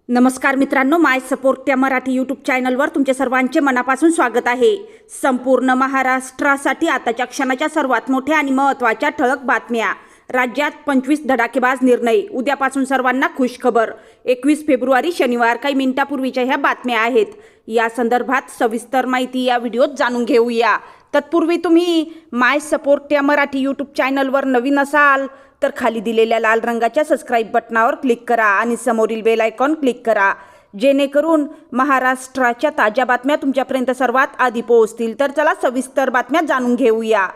नमस्कार मित्रांनो, माय सपोर्ट त्या मराठी यूट्यूब चॅनलवर तुमचे सर्वांचे मनापासून स्वागत आहे। संपूर्ण महाराष्ट्रासाठी आताच्या क्षणाच्या सर्वात मोठ्या आणि महत्त्वाच्या ठळक बातम्या। राज्यात 25 धडाकेबाज निर्णय, उद्यापासून सर्वांना खुशखबर। 21 फेब्रुवारी शनिवार, काही मिनिटापूर्वीच्या ह्या बातम्या आहेत। या संदर्भात सविस्तर माहिती या व्हिडिओत जाणून घेऊया। तत्पूर्वी तुम्ही माय सपोर्ट त्या मराठी यूट्यूब चॅनलवर नवीन असाल तर खाली दिलेल्या लाल रंगाच्या सबस्क्राइब बटनावर क्लिक करा आणि समोरील बेल आयकॉन क्लिक करा, जेणेकरून महाराष्ट्राच्या ताज्या बातम्या तुमच्यापर्यंत सर्वात आधी पोहोचतील। तर चला सविस्तर बातम्या जाणून घेऊया।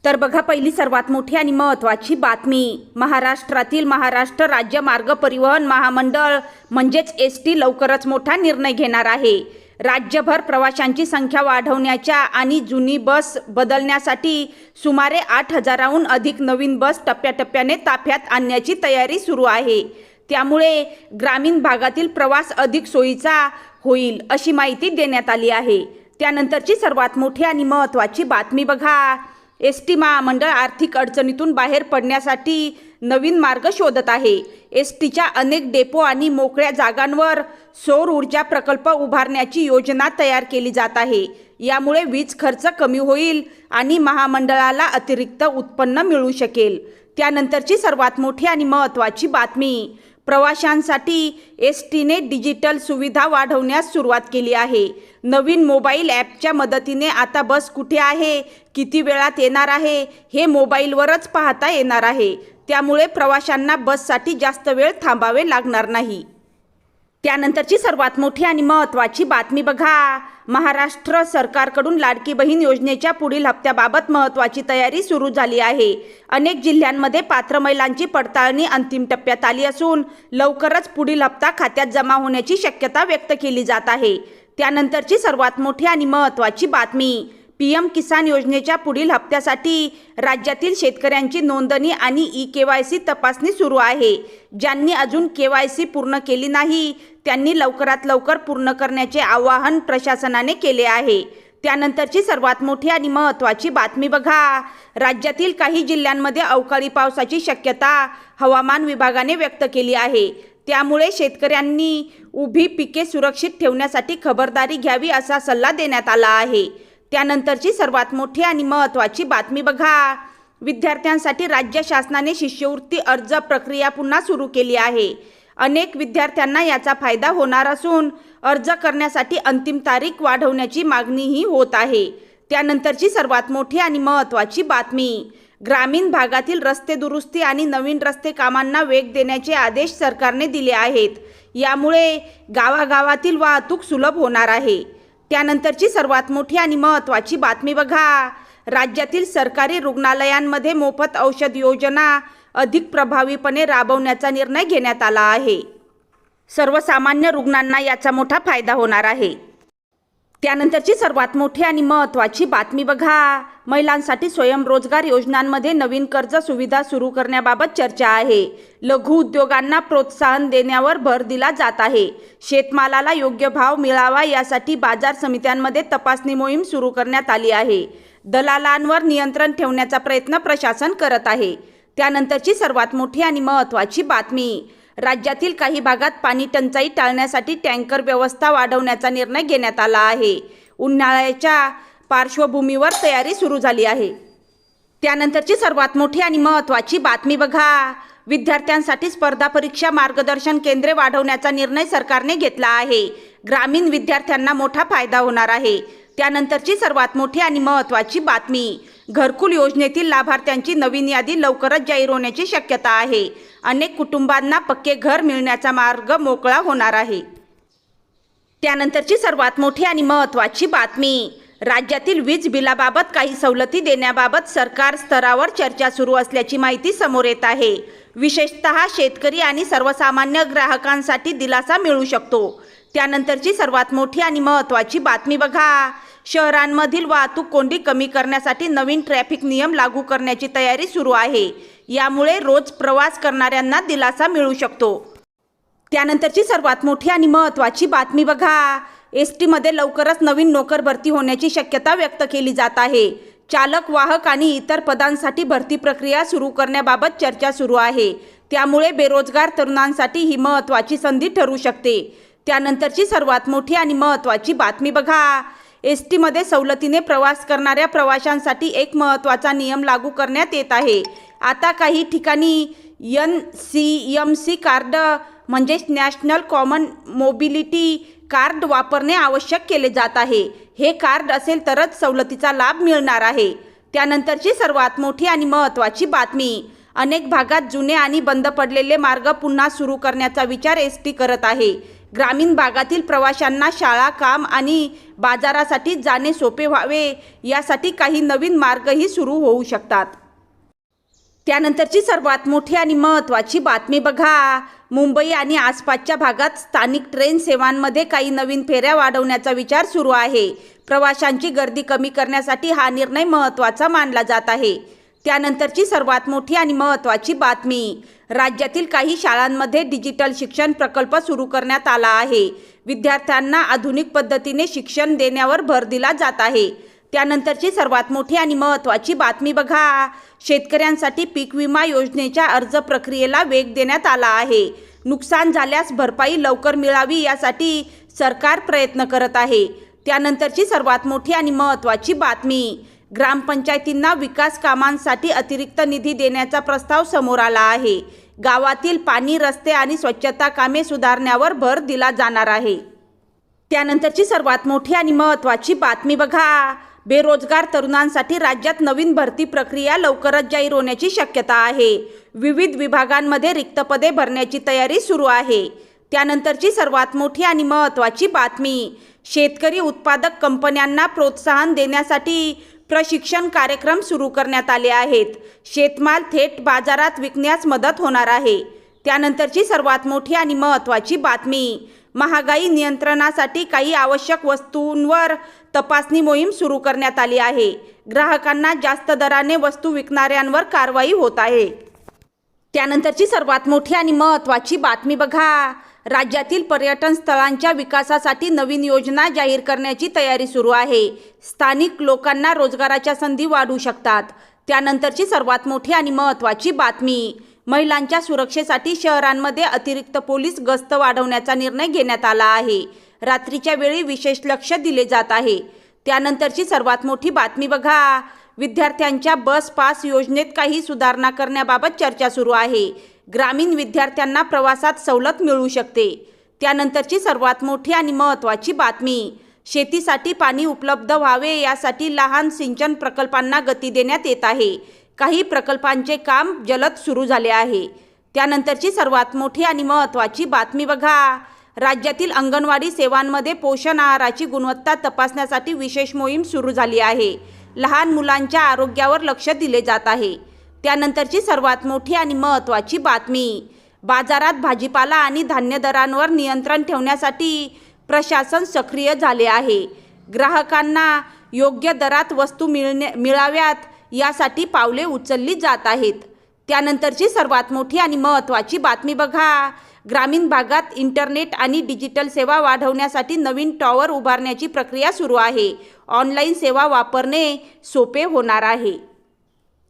तर बघा, पहिली सर्वात मोठी आणि महत्त्वाची बातमी। महाराष्ट्रातील महाराष्ट्र राज्य मार्ग परिवहन महामंडळ म्हणजेच एसटी लवकरच मोठा निर्णय घेणार आहे। राज्यभर प्रवाशांची संख्या वाढवण्याच्या आणि जुनी बस बदलण्यासाठी सुमारे 8,000हून अधिक नवीन बस टप्प्याटप्प्याने ताफ्यात आणण्याची तयारी सुरू आहे। त्यामुळे ग्रामीण भागातील प्रवास अधिक सोयीचा होईल अशी माहिती देण्यात आली आहे। त्यानंतरची सर्वात मोठी आणि महत्त्वाची बातमी बघा, एसटी महामंडळ आर्थिक अडचणीतून बाहेर पडण्यासाठी नवीन मार्ग शोधत आहे। एसटीच्या अनेक डेपो आणि मोकळ्या जागांवर सौर ऊर्जा प्रकल्प उभारण्याची योजना तयार केली जात आहे। यामुळे वीज खर्च कमी होईल आणि महामंडळाला अतिरिक्त उत्पन्न मिळू शकेल। त्यानंतरची सर्वात मोठी आणि महत्त्वाची बातमी, प्रवाशांसाठी एसटीने डिजिटल सुविधा वाढवण्यास सुरुवात केली आहे। नवीन मोबाईल ॲपच्या मदतीने आता बस कुठे आहे, किती वेळात येणार आहे हे मोबाईलवरच पाहता येणार आहे। त्यामुळे प्रवाशांना बससाठी जास्त वेळ थांबावे लागणार नाही। त्यानंतरची सर्वात मोठी आणि महत्त्वाची बातमी बघा, महाराष्ट्र सरकारकडून लाडकी बहीण योजनेच्या पुढील हप्त्याबाबत महत्त्वाची तयारी सुरू झाली आहे। अनेक जिल्ह्यांमध्ये पात्र महिलांची पडताळणी अंतिम टप्प्यात आली असून लवकरच पुढील हप्ता खात्यात जमा होण्याची शक्यता व्यक्त केली जात आहे। त्यानंतरची सर्वात मोठी आणि महत्त्वाची बातमी, पीएम किसान योजनेच्या पुढील हप्त्यासाठी राज्यातील शेतकऱ्यांची नोंदणी आणि ई-केवायसी तपासणी सुरू आहे। ज्यांनी अजून केवायसी पूर्ण केली नाही त्यांनी लवकरात लवकर पूर्ण करण्याचे आवाहन प्रशासनाने केले आहे। त्यानंतरची सर्वात मोठी आणि महत्त्वाची बातमी बघा, राज्यातील काही जिल्ह्यांमध्ये अवकाळी पावसाची शक्यता हवामान विभागाने व्यक्त केली आहे। त्यामुळे शेतकऱ्यांनी उभी पिके सुरक्षित ठेवण्यासाठी खबरदारी घ्यावी असा सल्ला देण्यात आला आहे। त्यानंतरची सर्वात मोठी आणि महत्त्वाची बातमी बघा, विद्यार्थ्यांसाठी राज्य शासनाने शिष्यवृत्ती अर्ज प्रक्रिया पुन्हा सुरू केली आहे। अनेक विद्यार्थ्यांना याचा फायदा होणार असून अर्ज करण्यासाठी अंतिम तारीख वाढवण्याची मागणीही होत आहे। त्यानंतरची सर्वात मोठी आणि महत्त्वाची बातमी, ग्रामीण भागातील रस्ते दुरुस्ती आणि नवीन रस्ते कामांना वेग देण्याचे आदेश सरकारने दिले आहेत। यामुळे गावागावातील वाहतूक सुलभ होणार आहे। त्यानंतरची सर्वात मोठी आणि महत्त्वाची बातमी बघा, राज्यातील सरकारी रुग्णालयांमध्ये मोफत औषध योजना अधिक प्रभावीपणे राबवण्याचा निर्णय घेण्यात आला आहे। सर्वसामान्य रुग्णांना याचा मोठा फायदा होणार आहे। त्यानंतरची सर्वात मोठी आणि महत्त्वाची बातमी बघा, महिलांसाठी स्वयंरोजगार योजनांमध्ये नवीन कर्ज सुविधा सुरू करण्याबाबत चर्चा आहे। लघु उद्योगांना प्रोत्साहन देण्यावर भर दिला जात आहे। शेतमालाला योग्य भाव मिळावा यासाठी बाजार समित्यांमध्ये तपासणी मोहीम सुरू करण्यात आली आहे। दलालांवर नियंत्रण ठेवण्याचा प्रयत्न प्रशासन करत आहे। त्यानंतरची सर्वात मोठी आणि महत्त्वाची बातमी, राज्यातील काही भागात पाणी टंचाई टाळण्यासाठी टँकर व्यवस्था वाढवण्याचा निर्णय घेण्यात आला आहे। उन्हाळ्याच्या पार्श्वभूमीवर तयारी सुरू झाली आहे। त्यानंतरची सर्वात मोठी आणि महत्त्वाची बातमी बघा, विद्यार्थ्यांसाठी स्पर्धा परीक्षा मार्गदर्शन केंद्रे वाढवण्याचा निर्णय सरकारने घेतला आहे। ग्रामीण विद्यार्थ्यांना मोठा फायदा होणार आहे। त्यानंतरची सर्वात मोठी आणि महत्त्वाची बातमी, घरकुल योजनेतील लाभार्थ्यांची नवीन यादी लवकरच जाहीर होण्याची शक्यता आहे। अनेक कुटुंबांना पक्के घर मिळण्याचा मार्ग मोकळा होणार आहे। त्यानंतरची सर्वात मोठी आणि महत्त्वाची बातमी, राज्यातील वीज बिलाबाबत काही सवलती देण्याबाबत सरकार स्तरावर चर्चा सुरू असल्याची माहिती समोर येत आहे। विशेषतः शेतकरी आणि सर्वसामान्य ग्राहकांसाठी दिलासा मिळू शकतो। त्यानंतरची सर्वात मोठी आणि महत्त्वाची बातमी बघा, शहरांमधील वाहतूक कोंडी कमी करण्यासाठी नवीन ट्रॅफिक नियम लागू करण्याची तयारी सुरू आहे। यामुळे रोज प्रवास करणाऱ्यांना दिलासा मिळू शकतो। त्यानंतरची सर्वात मोठी आणि महत्त्वाची बातमी बघा, एसटीमध्ये लवकरच नवीन नोकर भरती होण्याची शक्यता व्यक्त केली जात आहे। चालक, वाहक आणि इतर पदांसाठी भरती प्रक्रिया सुरू करण्याबाबत चर्चा सुरू आहे। त्यामुळे बेरोजगार तरुणांसाठी ही महत्त्वाची संधी ठरू शकते. त्यानंतरची सर्वात मोठी आणि महत्त्वाची बातमी बघा. एसटीमध्ये सवलतीने प्रवास करणाऱ्या प्रवाशांसाठी एक महत्त्वाचा नियम लागू करण्यात येत आहे. आता काही ठिकाणी NCMC कार्ड म्हणजेच नॅशनल कॉमन मोबिलिटी कार्ड वापरणे आवश्यक केले जात आहे. हे कार्ड असेल तरच सवलतीचा लाभ मिळणार आहे. त्यानंतरची सर्वात मोठी आणि महत्त्वाची बातमी. अनेक भागात जुने आणि बंद पडलेले मार्ग पुन्हा सुरू करण्याचा विचार एसटी करत आहे. ग्रामीण भागातील प्रवाशांना शाळा, काम आणि बाजारासाठी जाणे सोपे व्हावे यासाठी काही नवीन मार्गही सुरू होऊ शकतात. त्यानंतरची सर्वात मोठी आणि महत्त्वाची बातमी बघा. मुंबई आणि आसपासच्या भागात स्थानिक ट्रेन सेवांमध्ये काही नवीन फेऱ्या वाढवण्याचा विचार सुरू आहे. प्रवाशांची गर्दी कमी करण्यासाठी हा निर्णय महत्त्वाचा मानला जात आहे. त्यानंतरची सर्वात मोठी आणि महत्त्वाची बातमी. राज्यातील काही शाळांमध्ये डिजिटल शिक्षण प्रकल्प सुरू करण्यात आला आहे. विद्यार्थ्यांना आधुनिक पद्धतीने शिक्षण देण्यावर भर दिला जात आहे. त्यानंतरची सर्वात मोठी आणि महत्त्वाची बातमी बघा. शेतकऱ्यांसाठी पीक विमा योजनेच्या अर्ज प्रक्रियेला वेग देण्यात आला आहे. नुकसान झाल्यास भरपाई लवकर मिळावी यासाठी सरकार प्रयत्न करत आहे. त्यानंतरची सर्वात मोठी आणि महत्त्वाची बातमी. ग्रामपंचायतींना विकास कामांसाठी अतिरिक्त निधी देण्याचा प्रस्ताव समोर आला आहे. गावातील पाणी, रस्ते आणि स्वच्छता कामे सुधारण्यावर भर दिला जाणार आहे. त्यानंतरची सर्वात मोठी आणि महत्त्वाची बातमी बघा. बेरोजगार तरुणांसाठी राज्यात नवीन भरती प्रक्रिया लवकरच जाहीर होण्याची शक्यता आहे. विविध विभागांमध्ये रिक्त पदे भरण्याची तयारी सुरू आहे. त्यानंतरची सर्वात मोठी आणि महत्त्वाची बातमी. शेतकरी उत्पादक कंपन्यांना प्रोत्साहन देण्यासाठी प्रशिक्षण कार्यक्रम सुरू करण्यात आले आहेत. शेतमाल थेट बाजारात विकण्यास मदत होणार आहे. त्यानंतरची सर्वात मोठी आणि महत्त्वाची बातमी. महागाई नियंत्रणासाठी काही आवश्यक वस्तूंवर तपासणी मोहीम सुरू करण्यात आली आहे. ग्राहकांना जास्त दराने वस्तू विकणाऱ्यांवर कारवाई होत आहे. त्यानंतरची सर्वात मोठी आणि महत्त्वाची बातमी बघा. राज्यातील पर्यटन स्थळांच्या विकासासाठी नवीन योजना जाहीर करण्याची तयारी सुरू आहे. स्थानिक लोकांना रोजगाराच्या संधी वाढू शकतात. त्यानंतरची सर्वात मोठी आणि महत्त्वाची बातमी. महिलांच्या सुरक्षेसाठी शहरांमध्ये अतिरिक्त पोलीस गस्त वाढवण्याचा निर्णय घेण्यात आला आहे. रात्रीच्या वेळी विशेष लक्ष दिले जात आहे. त्यानंतरची सर्वात मोठी बातमी बघा. विद्यार्थ्यांच्या बस पास योजनेत काही सुधारणा करण्याबाबत चर्चा सुरू आहे. ग्रामीण विद्यार्थ्यांना प्रवासात सवलत मिळू शकते. त्यानंतरची सर्वात मोठी आणि महत्त्वाची बातमी. शेतीसाठी पाणी उपलब्ध व्हावे यासाठी लहान सिंचन प्रकल्पांना गती देण्यात येत आहे. काही प्रकल्पांचे काम जलद सुरू झाले आहे. त्यानंतरची सर्वात मोठी आणि महत्त्वाची बातमी बघा. राज्यातील अंगणवाडी सेवांमध्ये पोषण आहाराची गुणवत्ता तपासण्यासाठी विशेष मोहीम सुरू झाली आहे. लहान मुलांच्या आरोग्यावर लक्ष दिले जात आहे. त्यानंतरची सर्वात मोठी आणि महत्त्वाची बातमी. बाजारात भाजीपाला आणि धान्य दरांवर नियंत्रण ठेवण्यासाठी प्रशासन सक्रिय झाले आहे. ग्राहकांना योग्य दरात वस्तू मिळाव्यात यासाठी पावले उचलली जात आहेत. त्यानंतरची सर्वात मोठी आणि महत्त्वाची बातमी बघा. ग्रामीण भागात इंटरनेट आणि डिजिटल सेवा वाढवण्यासाठी नवीन टॉवर उभारण्याची प्रक्रिया सुरू आहे. ऑनलाईन सेवा वापरणे सोपे होणार आहे.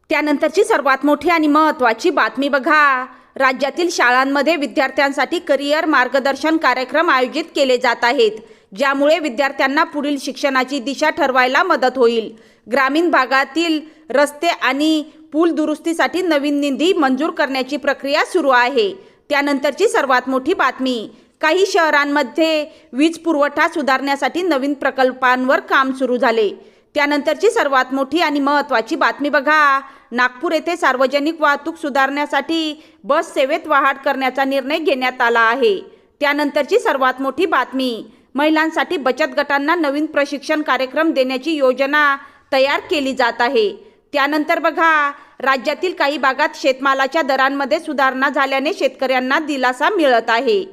त्यानंतरची सर्वात मोठी आणि महत्त्वाची बातमी बघा. राज्यातील शाळांमध्ये विद्यार्थ्यांसाठी करिअर मार्गदर्शन कार्यक्रम आयोजित केले जात आहेत, ज्यामुळे विद्यार्थ्यांना पुढील शिक्षणाची दिशा ठरवायला मदत होईल. ग्रामीण भागातील रस्ते आणि पूल दुरुस्तीसाठी नवीन निधी मंजूर करण्याची प्रक्रिया सुरू आहे. त्यानंतरची सर्वात मोठी बातमी. काही शहरांमध्ये वीज पुरवठा सुधारण्यासाठी नवीन प्रकल्पांवर काम सुरू झाले. त्यानंतरची सर्वात मोठी आणि महत्त्वाची बातमी बघा. नागपूर येथे सार्वजनिक वाहतूक सुधारण्यासाठी बस सेवेत वाढ करण्याचा निर्णय घेण्यात आला आहे. त्यानंतरची सर्वात मोठी बातमी. महिलांसाठी बचत गटांना नवीन प्रशिक्षण कार्यक्रम देण्याची योजना तयार केली जात आहे. त्यानंतर बघा, राज्यातील काही भागात शेतमालाच्या दरांमध्ये सुधारणा झाल्याने शेतकऱ्यांना दिलासा मिळत आहे.